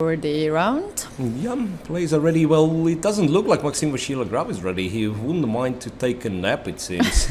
for the round. Yeah, plays are ready. Well, it doesn't look like Maxim Vasiliograf is ready. He wouldn't mind to take a nap, it seems.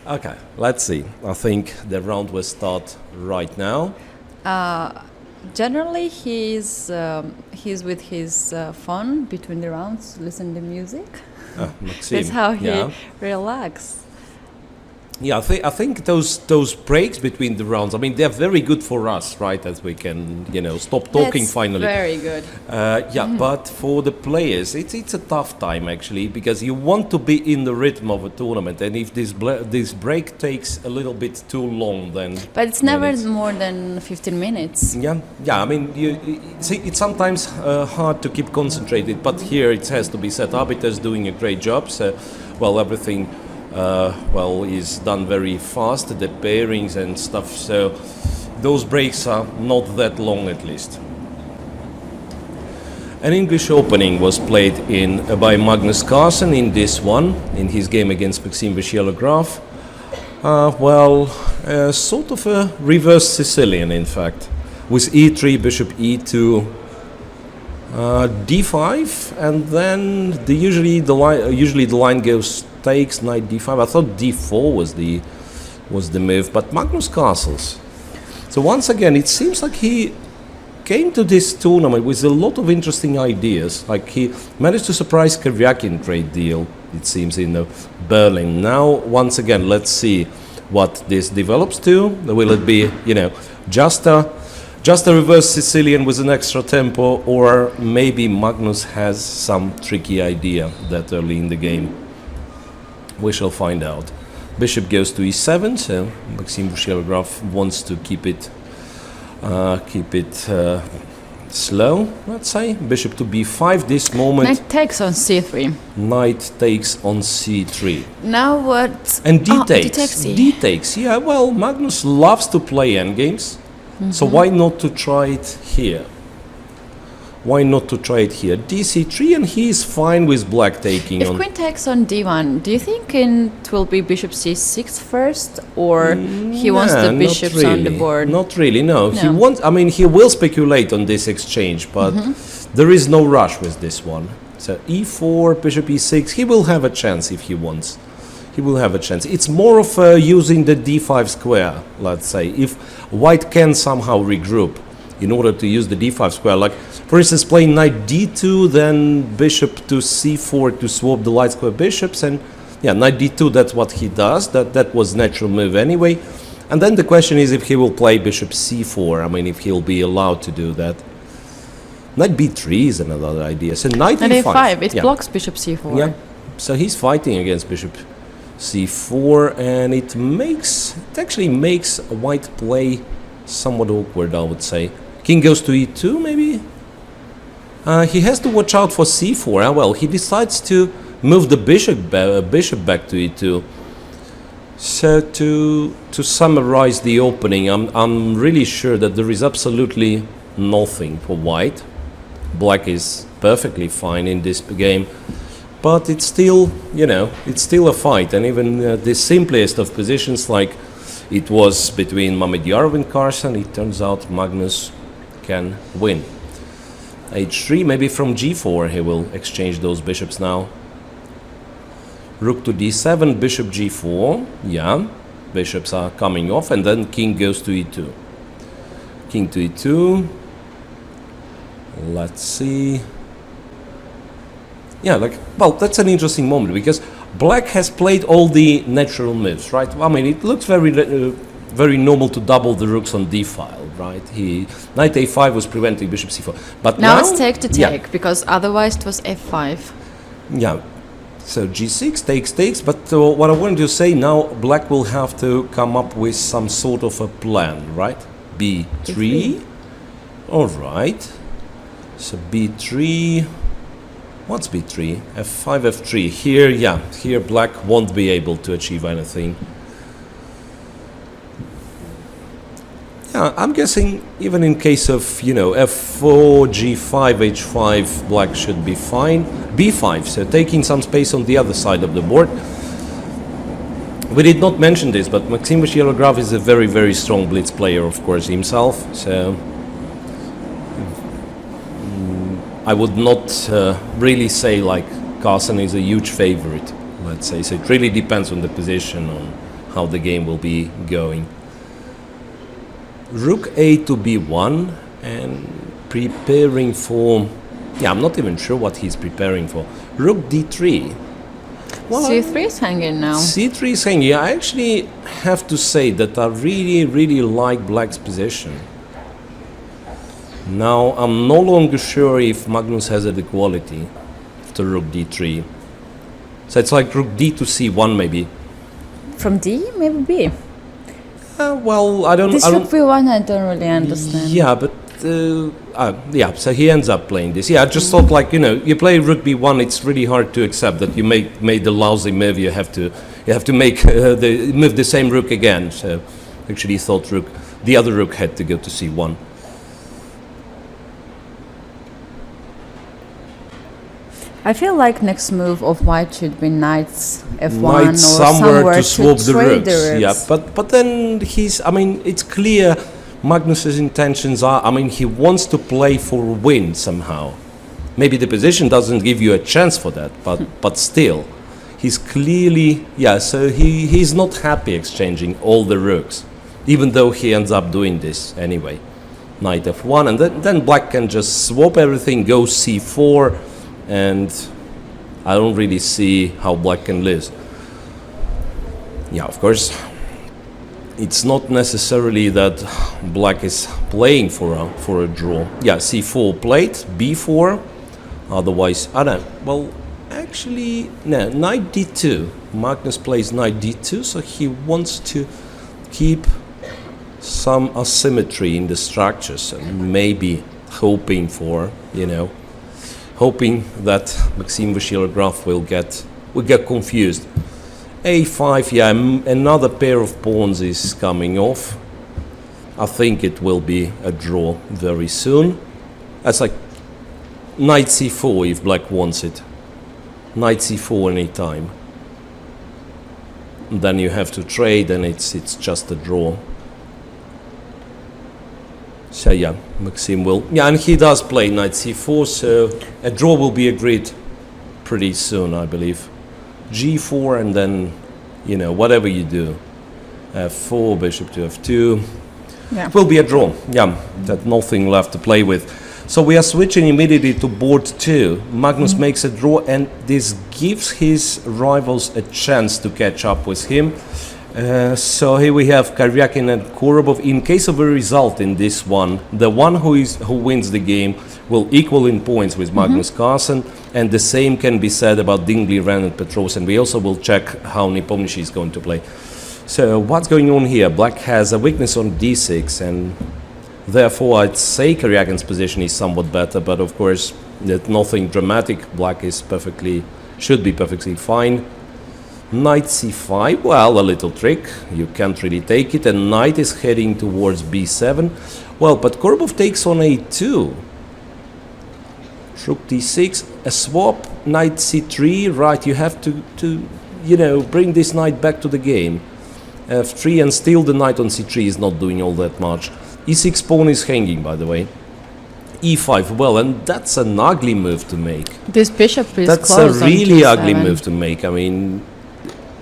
Okay, let's see. I think the round will start right now. Generally, he's with his phone between the rounds, listen to music. Maxim. That's how he relaxes. Yeah, I think those breaks between the rounds, I mean, they're very good for us, right? As we can, stop talking finally. Very good. But for the players, it's a tough time actually, because you want to be in the rhythm of a tournament, and if this break takes a little bit too long, then. But it's never more than 15 minutes. Yeah. I mean, it's sometimes hard to keep concentrated, but here it has to be said. Arbiter's doing a great job. So, everything. Is done very fast, the pairings and stuff, so those breaks are not that long at least. An English opening was played by Magnus Carlsen in this one, in his game against Maxim Vasiliograf. Sort of a reverse Sicilian, in fact, with e3, bishop e2, d5, and then usually the line goes takes knight d5. I thought d4 was the move, but Magnus castles. So once again, it seems like he came to this tournament with a lot of interesting ideas. Like he managed to surprise Kiriakin great deal, it seems, in Berlin. Now, once again, let's see what this develops to. Will it be, just a reverse Sicilian with an extra tempo, or maybe Magnus has some tricky idea that early in the game? We shall find out. Bishop goes to e7, so Maxim Vasiliograf wants to keep it slow, let's say. Bishop to b5 this moment. Knight takes on c3. Knight takes on c3. Now what? And d takes. D takes. Yeah, well, Magnus loves to play endgames, so why not to try it here? DC3, and he is fine with black taking on. If queen takes on d1, do you think it will be bishop c6 first, or he wants the bishops on the board? Not really, no. He will speculate on this exchange, but there is no rush with this one. So e4, bishop e6, he will have a chance if he wants. It's more of using the d5 square, let's say. If white can somehow regroup in order to use the d5 square, like for instance playing knight d2, then bishop to c4 to swap the light square bishops, and knight d2, that's what he does. That was natural move anyway. And then the question is if he will play bishop c4, if he'll be allowed to do that. Knight b3 is another idea. So knight e5, it blocks bishop c4. Yeah, so he's fighting against bishop c4, and it actually makes white play somewhat awkward, I would say. King goes to e2, maybe? He has to watch out for c4. He decides to move the bishop back to e2. So to summarize the opening, I'm really sure that there is absolutely nothing for white. Black is perfectly fine in this game, but it's still, a fight. And even the simplest of positions, like it was between Mamedyarov and Carlsen, it turns out Magnus can win. h3, maybe from g4 he will exchange those bishops now. Rook to d7, bishop g4, bishops are coming off, and then king goes to e2. King to e2, let's see. That's an interesting moment, because black has played all the natural moves, right? It looks very normal to double the rooks on d file, right? Knight a5 was preventing bishop c4, but now it's take to take, because otherwise it was f5. Yeah, so g6 takes, but what I wanted to say now, black will have to come up with some sort of a plan, right? b3, all right. So b3. What's b3? f5, f3. Here black won't be able to achieve anything. I'm guessing even in case of, f4, g5, h5, black should be fine. b5, so taking some space on the other side of the board. We did not mention this, but Maxim Vasiliograf is a very, very strong blitz player, of course, himself. So I would not really say like CARLSEN is a huge favorite, let's say. So it really depends on the position, on how the game will be going. Rook A to B1 and preparing for, yeah, I'm not even sure what he's preparing for. Rook D3. Well, C3 is hanging now. C3 is hanging. I actually have to say that I really like Black's position. Now, I'm no longer sure if Magnus has the quality after Rook D3. So it's like Rook D to C1 maybe. From D, maybe B. Well, I don't... This Rook B1 I don't really understand. Yeah, but... yeah, so he ends up playing this. Yeah, I just thought like, you know, you play Rook B1, it's really hard to accept that you made the lousy move. You have to make move the same Rook again. So actually thought the other Rook had to go to C1. I feel like next move of white should be knights F1 Knight or somewhere to swap the trade rooks. Yeah, but then I mean, it's clear Magnus's intentions are, I mean, he wants to play for a win somehow. Maybe the position doesn't give you a chance for that, but still, he's clearly, yeah, so he's not happy exchanging all the rooks, even though he ends up doing this anyway. Knight F1, and then Black can just swap everything, go C4, and I don't really see how Black can lose. Yeah, of course, it's not necessarily that Black is playing for a draw. Yeah, C4 played, B4, otherwise, I don't know. Well, actually, no, Knight D2. Magnus plays Knight D2, so he wants to keep some asymmetry in the structures, and maybe hoping for, you know, hoping that Maxime Vachier-Lagrave will get confused. A5, yeah, another pair of pawns is coming off. I think it will be a draw very soon. That's like Knight C4 if Black wants it. Knight C4 anytime. And then you have to trade and it's just a draw. So yeah, Maxime will... Yeah, and he does play Knight C4, so a draw will be agreed pretty soon, I believe. G4 and then, you know, whatever you do. F4, bishop to F2. Yeah. It will be a draw. Yeah, that nothing left to play with. So we are switching immediately to board 2. Magnus makes a draw and this gives his rivals a chance to catch up with him. So here we have Karyakin and Korobov. In case of a result in this one, the one who wins the game will equal in points with Magnus Carlsen, and the same can be said about Dingley, Ren and Petrov, and we also will check how Nepomniachtchi is going to play. So what's going on here? Black has a weakness on d6, and therefore I'd say Karyakin's position is somewhat better, but of course that nothing dramatic. Black is should be perfectly fine. Knight c5, well, a little trick, you can't really take it, and knight is heading towards b7. Well, but Korobov takes on a2. Rook d6, a swap, knight c3, right, you have to you know, bring this knight back to the game. f3, and still the knight on c3 is not doing all that much. e6 pawn is hanging, by the way. e5, well, and that's an ugly move to make. This bishop is That's close a on really G7. ugly move to make, I mean...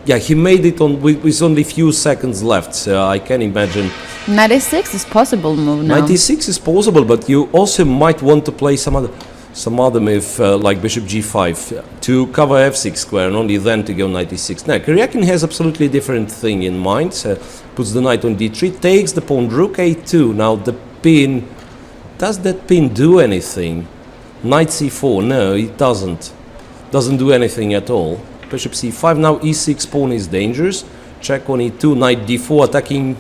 Yeah, he made it on with only few seconds left, so I can imagine... 96 is possible move now. 96 is possible, but you also might want to play some other move like bishop g5 to cover f6 square and only then to go knight e6. Now, Karyakin has absolutely different thing in mind, so puts the knight on d3, takes the pawn, rook a2. Now the pin... Does that pin do anything? Knight c4, no, it doesn't. Doesn't do anything at all. Bishop c5, now e6 pawn is dangerous. Check on e2, knight d4, attacking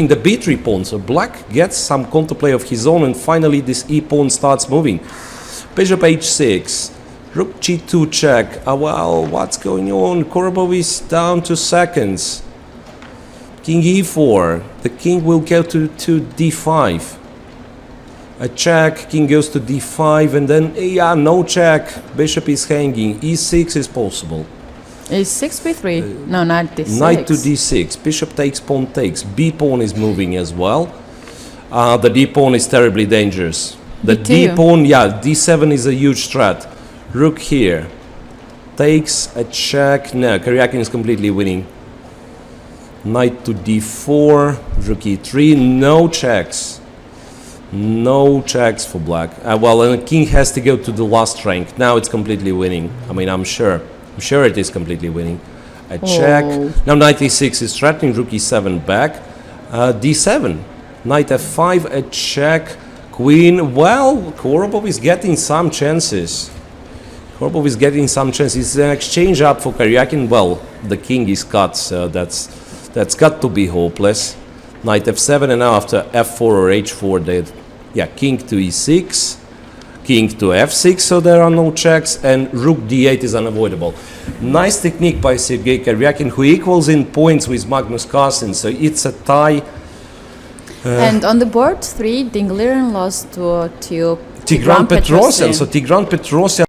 the b3 pawn. So Black gets some counterplay of his own, and finally this e pawn starts moving. Bishop h6, rook g2 check. Well, what's going on? Korobov is down to seconds. King e4, the king will go to d5. A check, king goes to d5, and then, yeah, no check. Bishop is hanging, e6 is possible. Is 6 b3? No, knight d6. Knight to d6, bishop takes, pawn takes. B pawn is moving as well. The d pawn is terribly dangerous. The D2. D pawn, yeah, D7 is a huge threat. Rook here. Takes a check. No, Karyakin is completely winning. Knight to D4. Rook E3. No checks. No checks for black. Well, and the king has to go to the last rank. Now it's completely winning. I mean, I'm sure. I'm sure it is completely winning. A check. Now knight E6 is threatening. Rook E7 back. D7. Knight F5. A check. Queen. Well, Korobov is getting some chances. Korobov is getting some chances. It's an exchange up for Karyakin. Well, the king is cut, so that's got to be hopeless. Knight F7, and now after F4 or H4, king to E6, king to F6, so there are no checks, and Rook D8 is unavoidable. Nice technique by Sergei Karyakin, who equals in points with Magnus Carlsen, so it's a tie. And on the board 3, Dingliren lost to Tigran Petrosyan. So Tigran Petrosyan